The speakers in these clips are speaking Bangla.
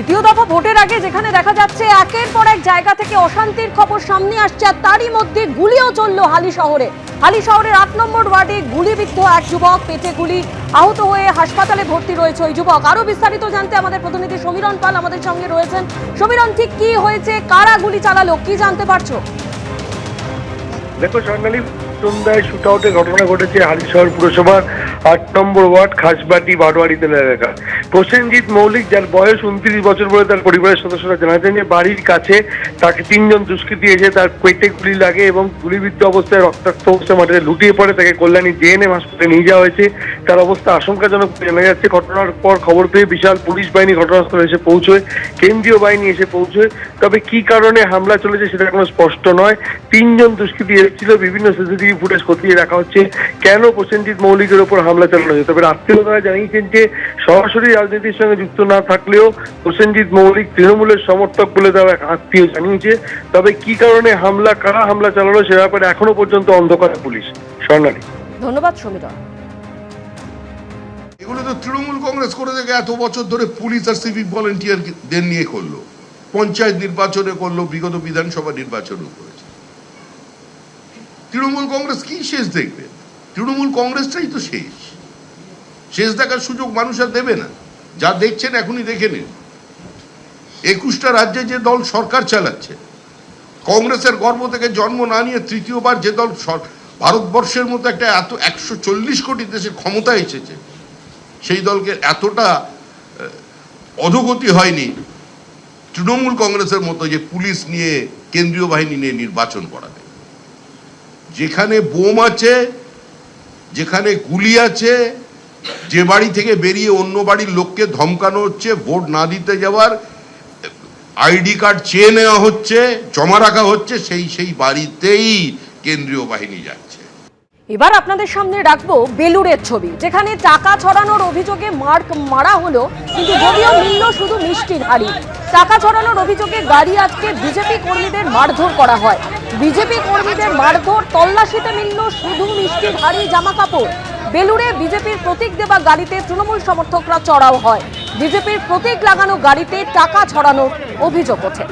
দ্বিতীয় দফা ভোটের আগে যেখানে দেখা যাচ্ছে একের পর এক জায়গা থেকে অশান্তির খবর সামনে আসছে, আর তারই মধ্যে গুলিও চলল হালি শহরের 8 নম্বর ওয়ার্ডে গুলিবিদ্ধ এক যুবক, পেটে গুলি, আহত হয়ে হাসপাতালে ভর্তি রয়েছে ওই যুবক। আরো বিস্তারিত জানতে আমাদের প্রতিনিধি সমীরণ পাল আমাদের সঙ্গে রয়েছেন। সমীরণ, ঠিক কি হয়েছে, কারা গুলি চালালো, কি জানতে পারছো? দেখো স্বর্ণালী, সন্ধ্যায় শুটআউটের ঘটনা ঘটেছে হালিশহর পুরসভার 8 নম্বর ওয়ার্ড খাসবাটি বারোয়ারিতে এলাকা। প্রসেনজিৎ মৌলিক, যার বয়স 29 বছর বলে তার পরিবারের সদস্যরা জানাচ্ছেন যে বাড়ির কাছে তাকে 3 জন দুষ্কৃতী এসে তার পেটে গুলি লাগে এবং গুলিবিদ্ধ অবস্থায় রক্তাক্ত অবস্থায় মাটিতে লুটিয়ে পড়ে। তাকে কল্যাণী জেএনএম হাসপাতালে নিয়ে যাওয়া হয়েছে। তার অবস্থা আশঙ্কাজনক জানা যাচ্ছে। ঘটনার পর খবর পেয়ে বিশাল পুলিশ বাহিনী ঘটনাস্থলে এসে পৌঁছয়, কেন্দ্রীয় বাহিনী এসে পৌঁছয়। তবে কি কারণে হামলা চলেছে সেটা এখনো স্পষ্ট নয়। 3 জন দুষ্কৃতী এসেছিল, বিভিন্ন সিসিটিভি ফুটেজ খতিয়ে দেখা হচ্ছে কেন প্রসেনজিৎ মৌলিকের উপর হামলা চালানো হয়েছে। তবে আত্মীয়রা জানিয়েছেন যে সরাসরি রাজনীতির সঙ্গে যুক্ত না থাকলেও প্রসেনজিৎ মৌলিক তৃণমূলের সমর্থক বলে তার এক আত্মীয় জানিয়েছে। তবে কি কারণে হামলা, কারা হামলা চালালো সে ব্যাপারে এখনো পর্যন্ত অন্ধকারে পুলিশ। স্বর্ণালী, ধন্যবাদ সমীরণ। এগুলো তো তৃণমূল কংগ্রেস করে থেকে এত বছর ধরে পুলিশ আর সিভিক ভলেন্টিয়ারদের নিয়ে করলো, পঞ্চায়েত নির্বাচনে করলো, বিগত বিধানসভা নির্বাচনেও করেছে। তৃণমূল কংগ্রেস কি শেষ দেখবে? তৃণমূল কংগ্রেসটাই তো শেষ দেখার সুযোগ মানুষ আর দেবে না। যা দেখছেন এখনই দেখে নিন। 21টা রাজ্যে যে দল সরকার চালাচ্ছে, কংগ্রেসের গর্ব থেকে জন্ম না নিয়ে তৃতীয়বার যে দল ভারতবর্ষের মতো একটা এত 140 কোটি দেশের ক্ষমতা এসেছে, সেই দলকে এতটা অধোগতি হয়নি তৃণমূল কংগ্রেসের মতো যে পুলিশ নিয়ে, কেন্দ্রীয় বাহিনী নিয়ে নির্বাচন করাবে। যেখানে বোম আছে, যেখানে গুলি আছে, যে বাড়ি থেকে বেরিয়ে অন্য বাড়ির লোককে ধমকানো হচ্ছে, ভোট না দিতে যাওয়ার আইডি কার্ড চেয়ে নেওয়া হচ্ছে, জমা রাখা হচ্ছে, সেই বাড়িতেই কেন্দ্রীয় বাহিনী যাচ্ছে। এবার আপনাদের সামনে রাখবো বেলুড়ের ছবি, যেখানে টাকা ছড়ানোর অভিযোগে মারা হলো, কিন্তু যদিও মিলল শুধু মিষ্টির হাড়ি। টাকা ছড়ানোর অভিযোগে গাড়ি আজকে বিজেপি কর্মীদের মারধর করা হয়। বিজেপি কর্মীদের মারধর, তল্লাশিতে মিলল শুধু মিষ্টির হাড়ি, জামা কাপড়। বেলুড়ে বিজেপির প্রতীক দেওয়া গাড়িতে তৃণমূল সমর্থকরা চড়াও হয়। বিজেপির প্রতীক লাগানো গাড়িতে টাকা ছড়ানোর অভিযোগ ওঠে।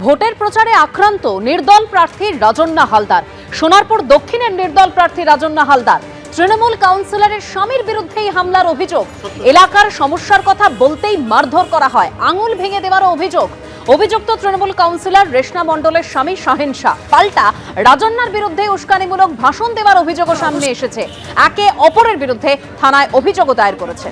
ভোটের প্রচারে আক্রান্ত নির্দল প্রার্থী রাজন্না হালদার। সোনারপুর দক্ষিণের নির্দল প্রার্থী রাজন্না হালদার তৃণমূল কাউন্সিলরের স্বামীর বিরুদ্ধেই হামলার অভিযোগ। এলাকার সমস্যার কথা বলতেই মারধর করা হয়, আঙুল ভেঙে দেওয়ার অভিযোগ। অভিযুক্ত তৃণমূল কাউন্সিলর রেশনা মণ্ডলের স্বামী শাহিন শাহ। পাল্টা রাজন্নার বিরুদ্ধে উস্কানিমূলক ভাষণ দেওয়ার অভিযোগও সামনে এসেছে। একে অপরের বিরুদ্ধে থানায় অভিযোগও দায়ের করেছে।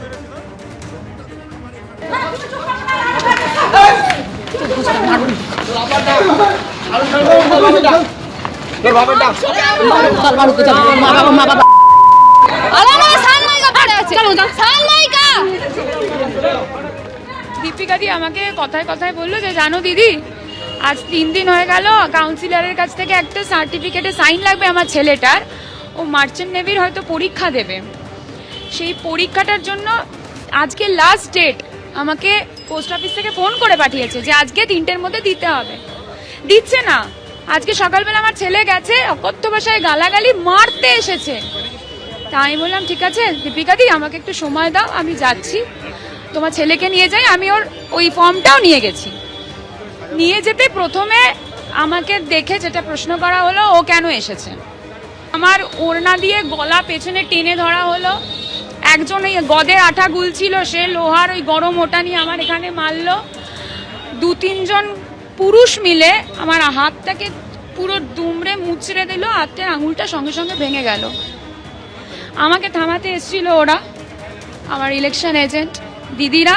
দীপিকা দি আমাকে কথায় কথায় বললো যে জানো দিদি, আজ 3 দিন হয়ে গেল কাউন্সিলরের কাছ থেকে একটা সার্টিফিকেটে সাইন লাগবে আমার ছেলেটার। ও মার্চেন্ট নেভির হয়তো পরীক্ষা দেবে, সেই পরীক্ষাটার জন্য আজকে লাস্ট ডেট। আমাকে পোস্ট অফিস থেকে ফোন করে পাঠিয়েছে যে আজকে 3টের মধ্যে দিতে হবে, দিচ্ছে না। আজকে সকালবেলা আমার ছেলে গেছে, অকথ্য ভাষায় গালাগালি মারতে এসেছে। তা আমি বললাম ঠিক আছে দীপিকা দি, আমাকে একটু সময় দাও, আমি যাচ্ছি, তোমার ছেলেকে নিয়ে যাই। আমি ওই ফর্মটাও নিয়ে গেছি। নিয়ে যেতে প্রথমে আমাকে দেখে যেটা প্রশ্ন করা হলো, ও কেন এসেছে। আমার ওড়না দিয়ে গলা পেছনে টেনে ধরা হলো। একজন ওই গদের আঠা গুলছিল, সে লোহার ওই গরম ওটা নিয়ে আমার এখানে মারলো। 2-3 জন পুরুষ মিলে আমার হাতটাকে পুরো দুমড়ে মুচড়ে দিল, হাতের আঙুলটা সঙ্গে সঙ্গে ভেঙে গেল। আমাকে থামাতে এসেছিল ওরা, আমার ইলেকশন এজেন্ট দিদিরা।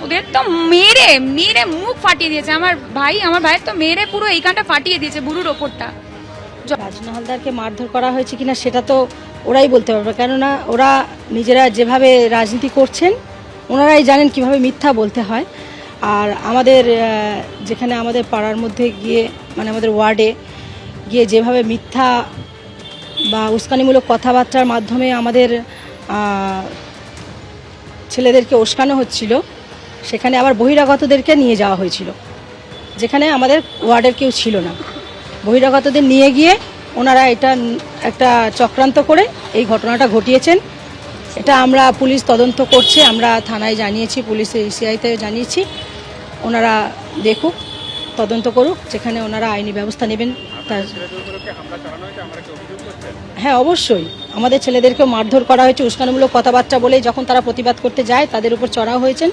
ওদের তো মেরে মেরে মুখ ফাটিয়ে দিয়েছে। আমার ভাইয়ের তো মেরে পুরো এইখানটা ফাটিয়ে দিয়েছে, বুড়োর ওপরটা। রাজন্না হালদারকে মারধর করা হয়েছে কিনা সেটা তো ওরাই বলতে পারবে, কেননা ওরা নিজেরা যেভাবে রাজনীতি করছেন ওনারাই জানেন কিভাবে মিথ্যা বলতে হয়। আর আমাদের যেখানে আমাদের পাড়ার মধ্যে গিয়ে মানে আমাদের ওয়ার্ডে গিয়ে যেভাবে মিথ্যা বা উস্কানিমূলক কথাবার্তার মাধ্যমে আমাদের ছেলেদেরকে উস্কানো হচ্ছিল, সেখানে আবার বহিরাগতদেরকে নিয়ে যাওয়া হয়েছিল, যেখানে আমাদের ওয়ার্ডের কেউ ছিল না। বহিরাগতদের নিয়ে গিয়ে ওনারা এটা একটা চক্রান্ত করে এই ঘটনাটা ঘটিয়েছেন। এটা আমরা পুলিশ তদন্ত করছে, আমরা থানায় জানিয়েছি, পুলিশে ইসিআইতে জানিয়েছি, ওনারা দেখুক, তদন্ত করুক, যেখানে ওনারা আইনি ব্যবস্থা নেবেন। তার হ্যাঁ, অবশ্যই আমাদের ছেলেদেরকেও মারধর করা হয়েছে উস্কানিমূলক কথাবার্তা বলেই। যখন তারা প্রতিবাদ করতে যায় তাদের উপর চড়াও হয়েছেন।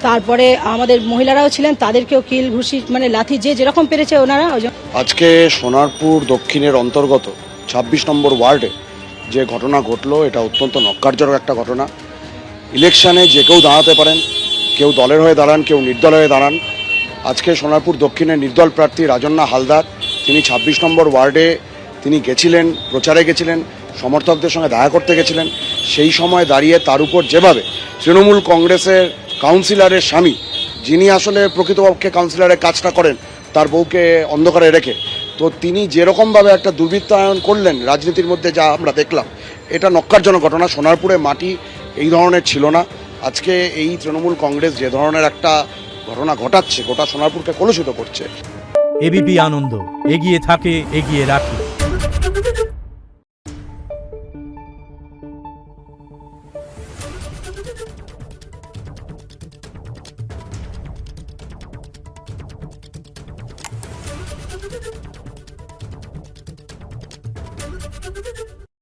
তারপরে আমাদের মহিলারাও ছিলেন, তাদেরকেও কিল ঘুষি মানে লাথি যে যেরকম পেরেছে ওনারা। আজকে সোনারপুর দক্ষিণের অন্তর্গত ২৬ নম্বর ওয়ার্ডে যে ঘটনা ঘটলো, এটা অত্যন্ত নক্কারজনক একটা ঘটনা। ইলেকশানে যে কেউ দাঁড়াতে পারেন, কেউ দলের হয়ে দাঁড়ান, কেউ নির্দল হয়ে দাঁড়ান। আজকে সোনারপুর দক্ষিণের নির্দল প্রার্থী রাজন্না হালদার, তিনি ২৬ নম্বর ওয়ার্ডে তিনি গেছিলেন, প্রচারে গেছিলেন, সমর্থকদের সঙ্গে দেখা করতে গেছিলেন। সেই সময় দাঁড়িয়ে তার উপর যেভাবে তৃণমূল কংগ্রেসের কাউন্সিলরের স্বামী, যিনি আসলে প্রকৃতপক্ষে কাউন্সিলরের কাজটা করেন তার বউকে অন্ধকারে রেখে, তো তিনি যেরকমভাবে একটা দুর্বৃত্তায়ন করলেন রাজনীতির মধ্যে, যা আমরা দেখলাম, এটা নক্কারজনক ঘটনা। সোনারপুরে মাটি এই ধরনের ছিল না। আজকে এই তৃণমূল কংগ্রেস যে ধরনের একটা ঘটনা ঘটাচ্ছে, গোটা সোনারপুরকে কলুষিত করছে। এবিপি আনন্দ, এগিয়ে থাকে, এগিয়ে রাখে।